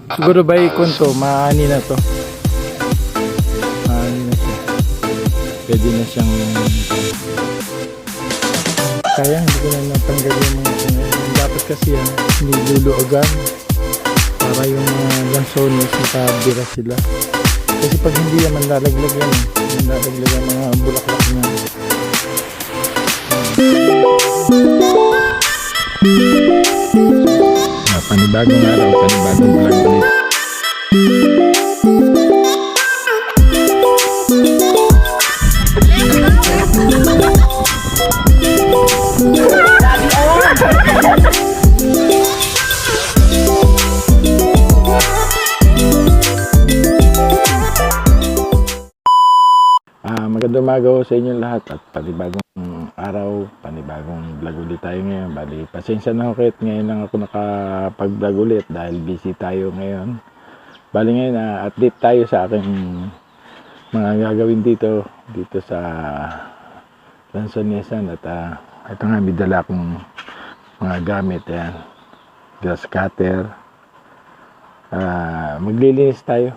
Siguro ba ikon to, maani na to. Maani na siya. Pwede na siyang kaya hindi ko na natanggal yung mga dapat kasi yan, niluluogan para yung mga lansones nakabira sila. Kasi pag hindi yan, lalaglag yan. Lalaglag ang mga bulaklak niya. Panibagong araw, panibagong vlog ulit. Magandang umaga sa inyo lahat at panibagong araw, panibagong vlog ulit tayo ngayon. Bali, pasensya na ako kahit ngayon lang ako nakapag-vlog ulit dahil busy tayo ngayon. Bali ngayon, update tayo sa aking mga gagawin dito sa Lansonesan at ito nga, may dala akong mga gamit. Ayan, grass cutter. Maglilinis tayo.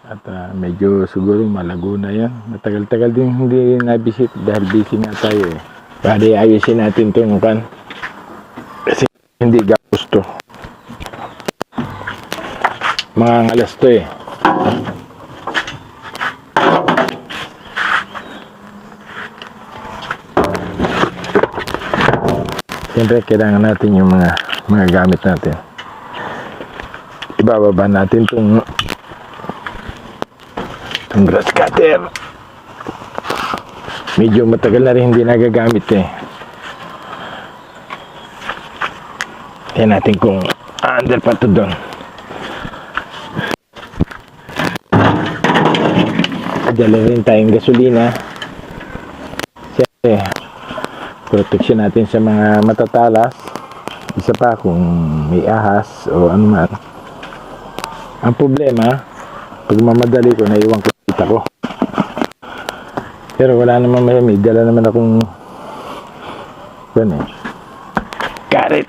At medyo siguro malago na yan. Matagal-tagal din hindi na-visit dahil busy nga tayo eh. Bali ayusin natin itong kan. Kasi hindi gusto. Mga ngalas to eh. Siyempre kailangan natin yung mga gamit natin. Ibababa natin itong grass cutter. Medyo matagal na rin hindi nagagamit eh. Tingnan natin kung under pa ito doon. Dala rin tayong gasolina. Siyempre, protection natin sa mga matatalas. Isa pa kung may ahas o ano man. Ang problema, pag mamadali ko, naiwan ko ko. Pero wala naman, may dala naman akong karet.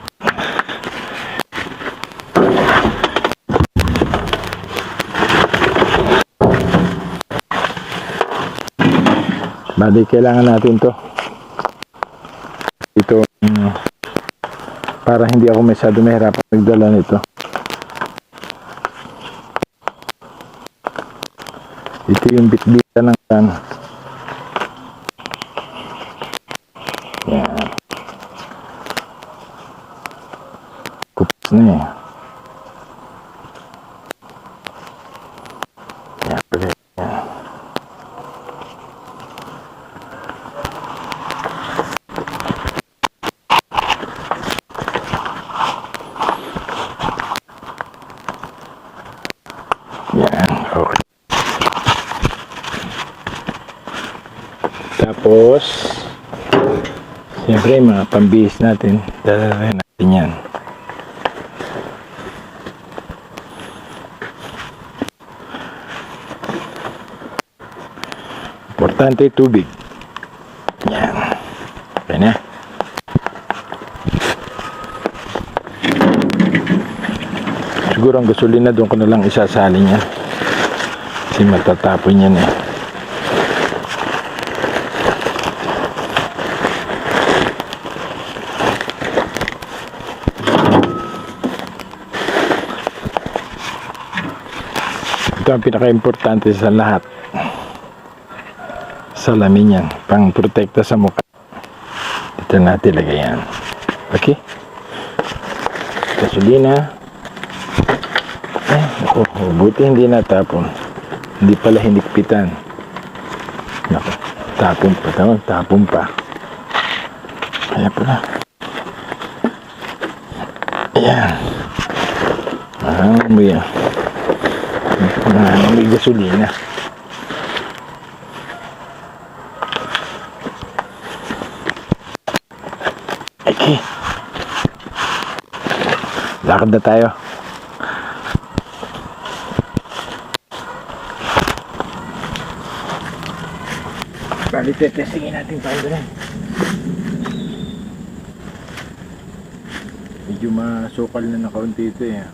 Bali, kailangan natin to ito para hindi ako masyado mahirapan magdala nito. Ito yung bitbita ng kan. Yan. Kupas na eh. Yan. Okay. Yan. Yan. Okay. Tapos siyempre mga pambihis natin, dadalhin natin yan. Importante tubig. Yan. Okay na. Siguro ang gasolina doon ko na lang isasalin yan kasi matatapon yan eh. Ito ang pinaka-importante sa lahat. Salamin yan. Pang protekta sa mukha. Dito natin lagay yan. Okay? Gasolina. Naku, buti hindi natapon. Hindi pala hinikpitan. Naku, tapon pa. Tapon pa. Kaya pala. Ayan. May may gasolina. Okay. Lakad na tayo. Bali, testingin natin pa ito. Medyo masukal na kaunti ito eh.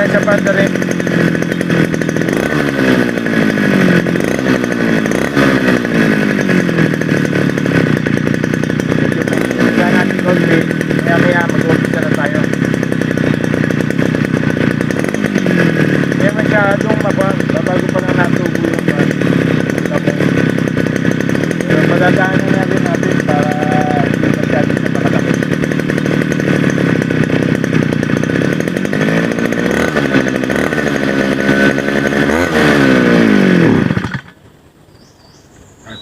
tayo sa battery. Kaya natin konti. Maya mag-umpisa na tayo. Kaya masyadong babago pa lang natubo yung tapos. Pero padadaanan na rin natin para hindi masyadong sa makalaki.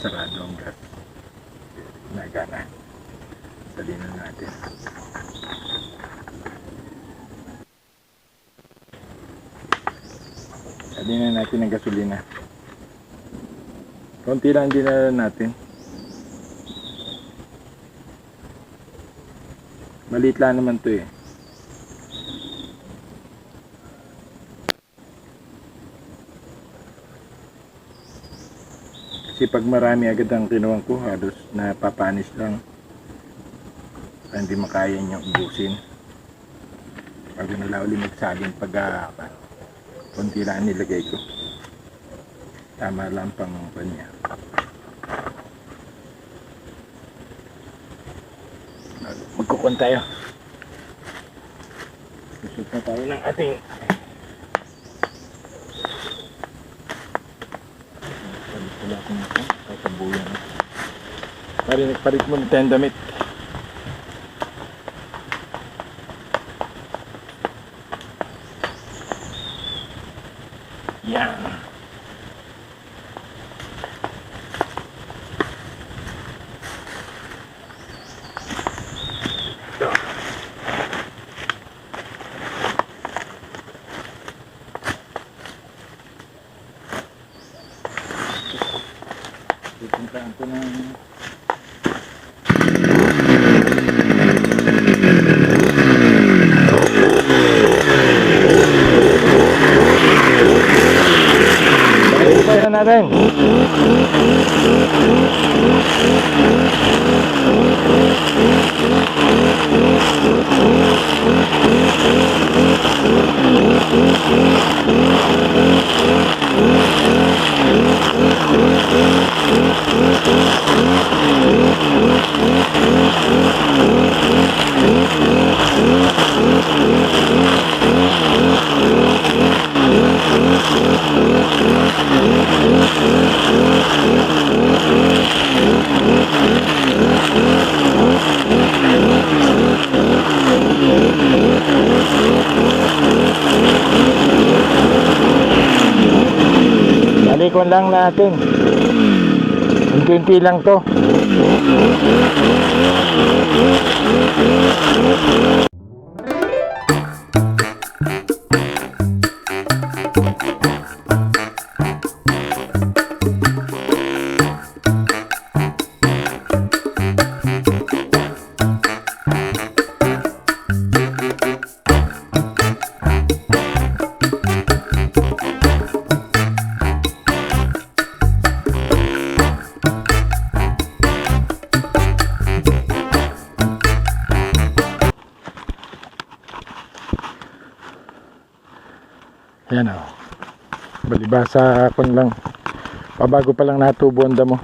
Sarado ang gas. Nagana. Salinan natin. Salinan natin ang gasolina. Konti lang din na natin. Maliit lang naman to eh. Kasi pag marami agad ang kinuha ko, halos napapanis lang. Hindi makaya niyong ubusin. Pag nila uli magsalin pag konti lang nilagay ko. Tama lang pang kanya. Magkukun tayo. Susot na tayo ng ating wala akong ito. Kakabuyan. Parit mo na tayong damit. Yan. Ito. Pupuntaan ko ng natin. Balikon lang natin. Unti-unti lang to. Yan o. Balibasa kun lang. Pabago pa lang natubo ang damo.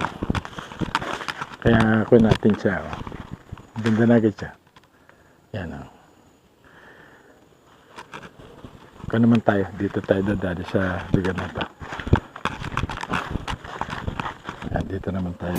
Kaya kun natin siya o. Ganda na agad siya. Yan o. Kung naman tayo. Dito tayo dadali sa lugar na ito. Yan, dito naman tayo.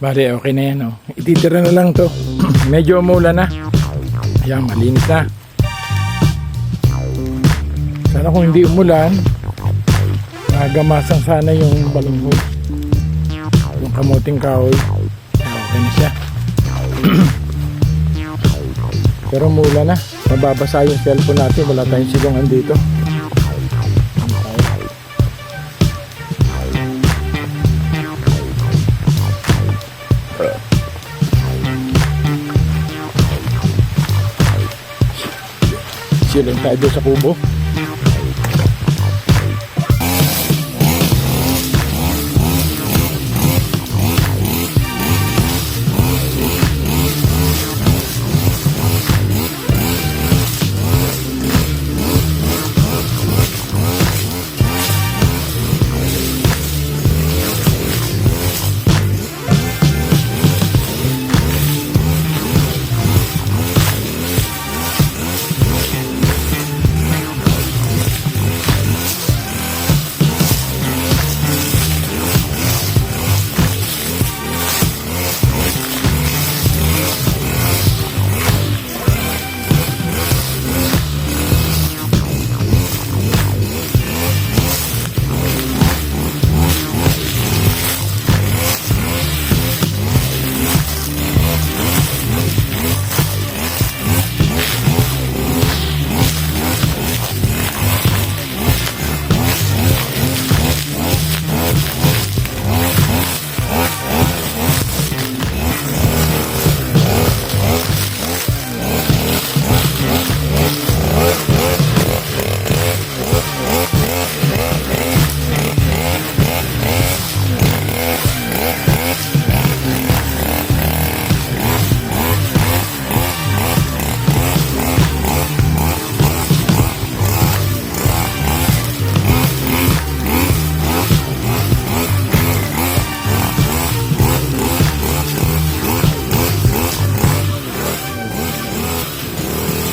Bale, okay na yan, oh. Ititira na lang to. Medyo umulan na. Ayan, malinis na. Sana kung hindi umulan, nagamasang sana yung balunghoy. Yung kamuting kahoy. Okay na siya. Pero umulan na. Mababasa yung cellphone natin. Wala tayong silungan dito. Silong tayo doon sa kubo.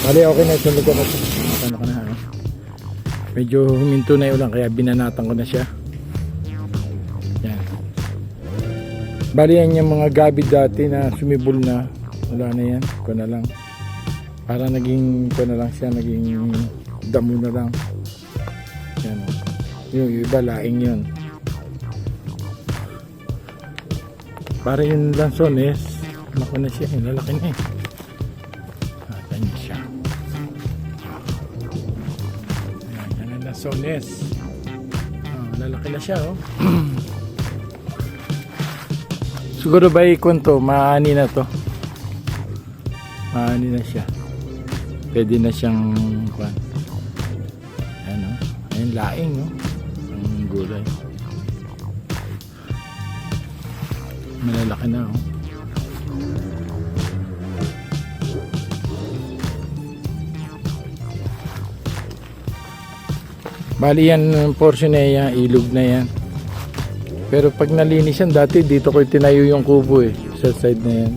Bali, okay na. Sunod ko na ito. Ano ka na, ha? Medyo huminto na yung ulan kaya binanatan ko na siya. Yan. Bali, yan yung mga gabi dati na sumibol na. Wala na yan. Ko na lang. Para naging ko na lang siya. Naging damo na lang. Yan. Yung iba, laing yun. Para yung lansones, laki na siya. Lalaki na eh. Ayan siya. Lansones. Lalaki na siya, oh. Siguro ba ikon to, maani na to. Maani na siya. Pwede na siyang kwan. Ayan, oh. Ayan, laing, oh. Ang gulay. Malalaki na, oh. Bali yan, portion na yan, ilog na yan. Pero pag nalinis yan, dati dito ko tinayo yung kubo eh, sa side na yan.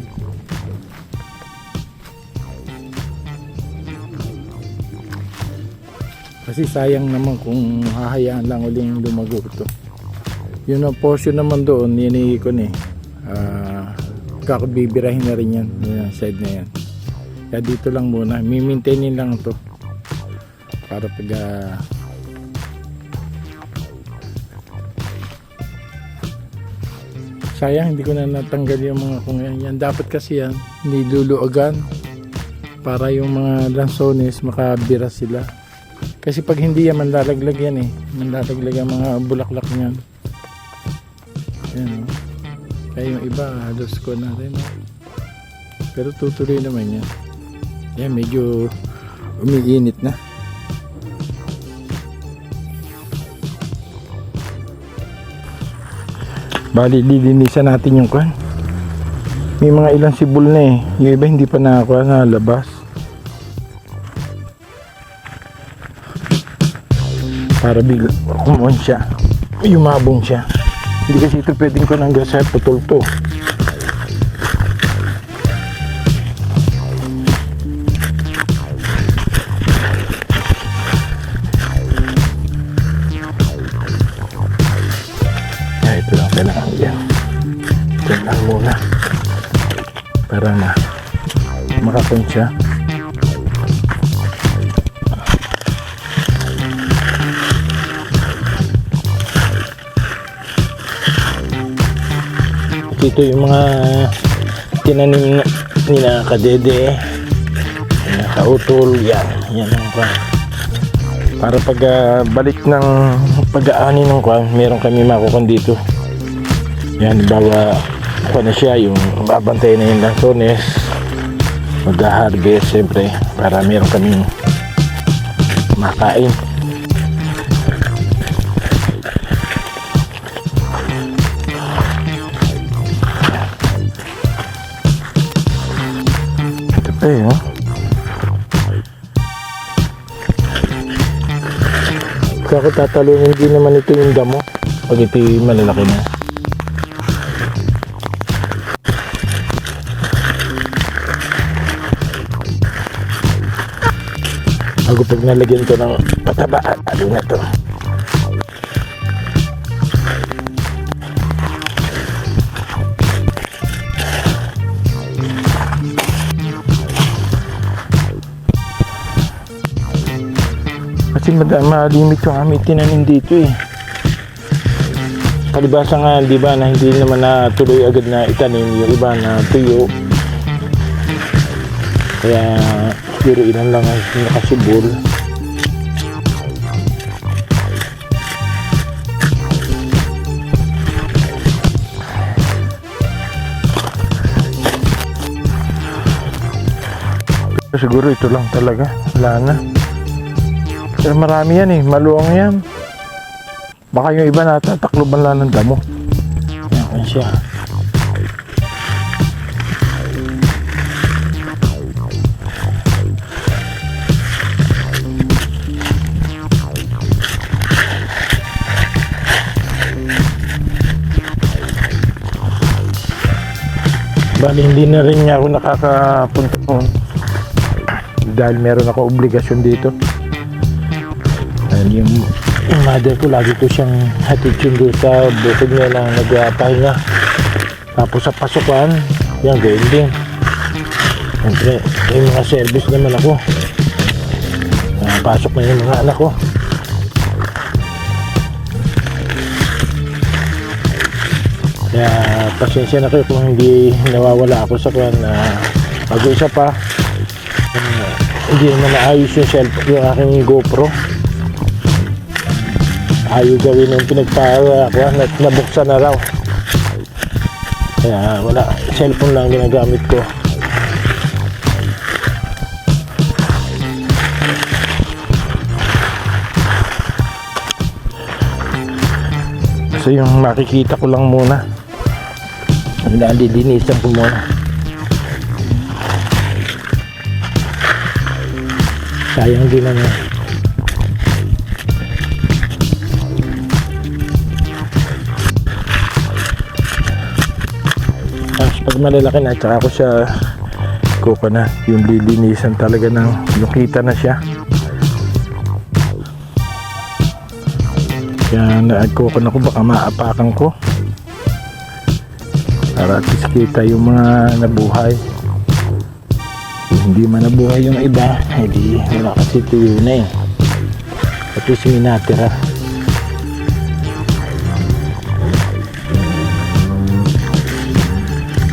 Kasi sayang naman kung hahayaan lang uling lumago ito. Yun ang portion naman doon, yun ko eh. Kakabibirahin na rin yan, yung side na yan. Kaya dito lang muna, mimaintainin lang ito. Para pag sayang hindi ko na natanggal yung mga kung yan. Dapat kasi yan niluluagan para yung mga lansones makabira sila. Kasi pag hindi yan manlalaglag yan eh. Manlalaglag ang mga bulaklak niyan. Yan, oh. Kaya yung iba halos ko na rin. Oh. Pero tutuloy naman yan. Yan medyo umiinit na. Bali, lilinisan natin yung kwan. May mga ilang sibol na eh. Yung iba hindi pa nakakuha na labas. Para bigla kumuhan siya. Yumabong siya. Hindi kasi ito pwedeng ko nang gasa putol to. Ito lang kailangan yan. Ito lang muna. makakonsya. Ito yung mga tinanim ni na kadede, kautol, yan ang kwan. Para pag balik ng pag-aani ng kwan, meron kami makukuha dito. Yan, bawa kwan na siya, yung babantay na yung lansones, mag-harvest siyempre, para meron kaming makain. Ito pa eh, oh. Kaya ko tatalunin din naman ito yung damo pag ito yung malalaki na. Bago pag nalagyan ko ng pataba, alo na to. Kasi malimit yung aming tinanim dito eh. Palibasa nga, di ba, na hindi naman natuloy agad na itanim yung iba na tuyo. Kaya siguro ilan lang ang nakasibol. Pero siguro ito lang talaga, wala na. Pero marami yan eh, maluwang yan. Baka yung iba natatakloban lang ng damo. Yan siya. Bali hindi na rin niya ako nakakapunta noon dahil meron ako obligasyon dito. Dahil yung mother ko lagi ko siyang hatid sundo sa bukod niya lang nagpapahinga. Tapos sa pasukan, yan gawin din. Siyempre, yung mga service naman ako. Pasok na yung mga anak ko. Kaya pasensya na kayo kung hindi nawawala ako sa kwan na bago isa pa hindi naman naayos yung aking GoPro. Ayaw gawin yung pinagpara ako at nabuksan na raw. Kaya wala, cellphone lang ginagamit ko. Kasi yung makikita ko lang muna. Nalilinisan ko muna. Sayang din naman. Tapos pag malalaki na, tsaka ko siya kuko na. Yung lilinisan talaga ng yung kita na siya. Kaya naagkuko na ko, baka maapakan ko. Para at least kita yung mga nabuhay. Kung hindi man nabuhay yung iba, hindi wala kasi tuyo na eh. At least may natira.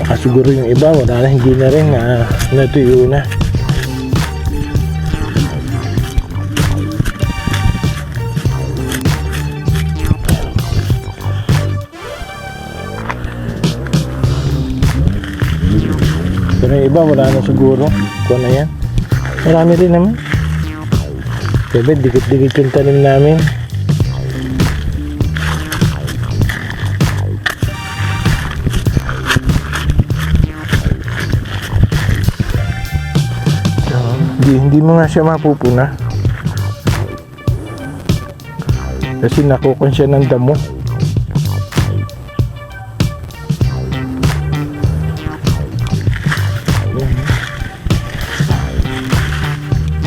Baka siguro yung iba wala na, hindi na rin natuyo na. Pero yung iba wala na siguro. Kung na yan, marami rin naman. Sabi dikit-dikit yung tanim namin. So, hindi mo nga siya mapupuna kasi nakukon siya ng damo.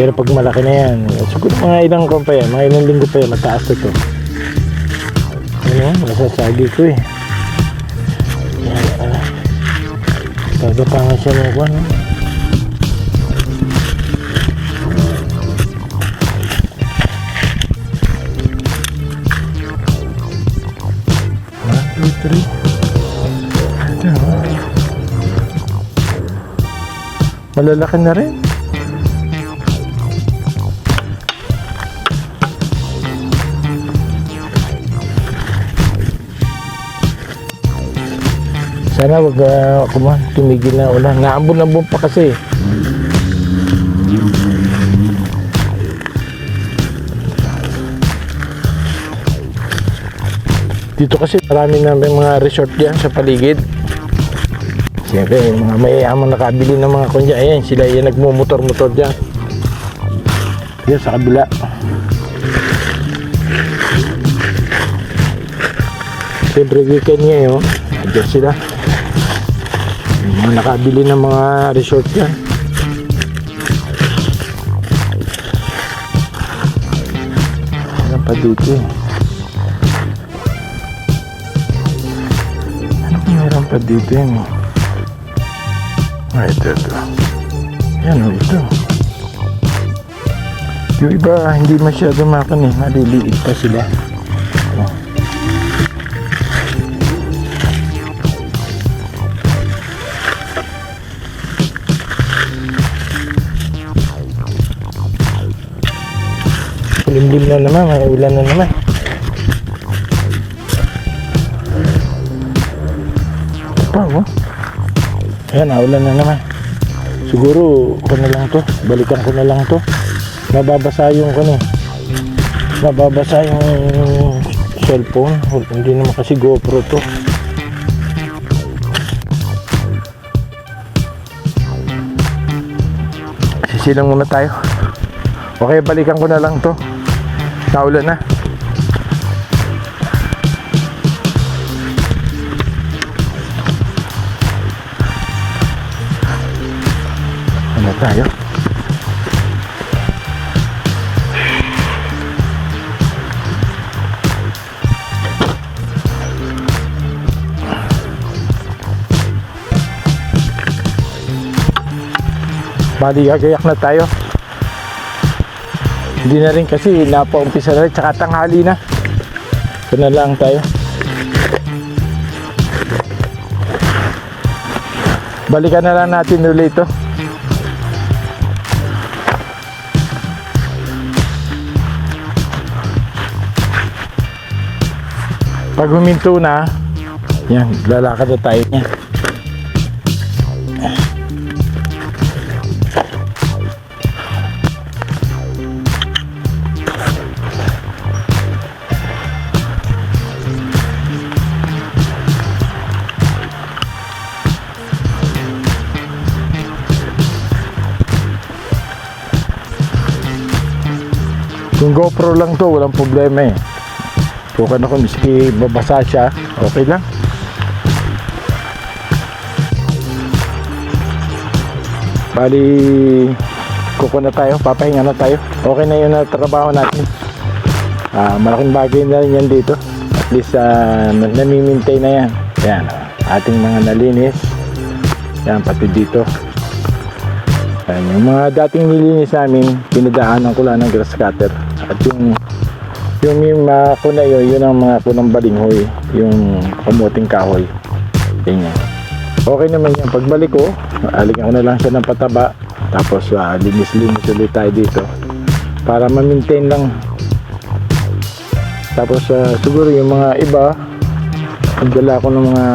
Pero pag malaki na yan, siguro mga ilang ko pa yan, mga ilang linggo pa yan, mataas na to. Ano, masasagi ko eh. Yan, tagapangan siya mo ko, no? Malalaki na rin. Sana wag tumigil na ulan. Naambon-ambon pa kasi. Dito kasi marami na may mga resort diyan sa paligid. Siyempre, yung mga mayayamang nakabili ng mga kunya. Ayan, sila yung nagmumotor-motor diyan. Diyan sa kabila. Siyempre, weekend ngayon. Diyan sila. Yung mga nakabili ng mga resort diyan. Ayan pa dito eh. Meron pa dito yun. Ito. Yan o, ito. Yung iba, hindi masyado makan eh. Maliliit pa sila. Oh. Limlim na naman, may ulan na naman. Oh. Ayan, naulan na naman. Siguro ko na lang to, balikan ko na lang to. Nababasa yung nababasa yung cellphone. Hindi naman kasi GoPro to. Sisilang muna tayo. Okay, balikan ko na lang to. Naulan na. Ano tayo? Bali, gagayak na tayo. Hindi na rin kasi napaumpisa na rin, tsaka tanghali na. Ito na lang tayo. Balikan na lang natin ulit ito. Pag huminto na, yan, lalakad na tayo niya. Kung GoPro lang to, walang problema eh. Bukan ako, miski babasa siya, okay lang. Bali, kuko na tayo, papahinga na tayo. Okay na yun na trabaho natin. Malaking bagay na rin yan dito. At least namimintay na yan. Yan, ating mga nalinis. Yan, pati dito. Yan, yung mga dating nilinis namin, pinadaanan ko lang ng grass cutter. At yung kuna yun ang mga kunang balinghoy, yung kamuting kahoy. Ganyan. Okay naman yan. Pagbalik ko, aligyan ko na lang siya ng pataba. Tapos linis-linis ulit tayo dito para ma-maintain lang. Tapos siguro yung mga iba, nagdala ko ng mga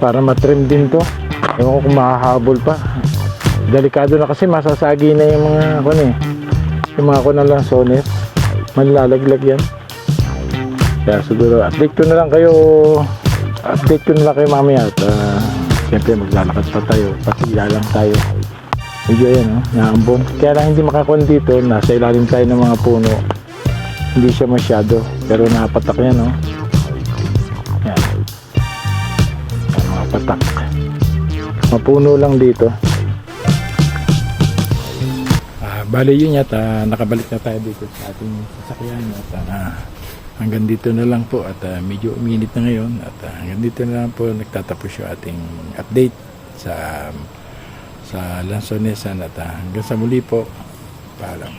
para matrim din to. Ewan ko kung makahabol pa. Delikado na kasi masasagi na yung mga yung mga kuna lang sones. Manlalaglag yan. Kaya siguro update ko na lang kayo mamaya. At siyempre maglalakad pa tayo, pasila lang tayo. Medyo yan, naambon. Kaya lang hindi makakuha dito, nasa ilalim tayo ng mga puno. Hindi siya masyado, pero napatak yan, no? Yan. Yan, mga patak. Mapuno lang dito. Bali yun yata, nakabalik na tayo dito sa ating sasakyan at hanggang dito na lang po at medyo uminit na ngayon at hanggang dito na lang po nagtatapos yung ating update sa Lansonesan at hanggang sa muli po, paalam.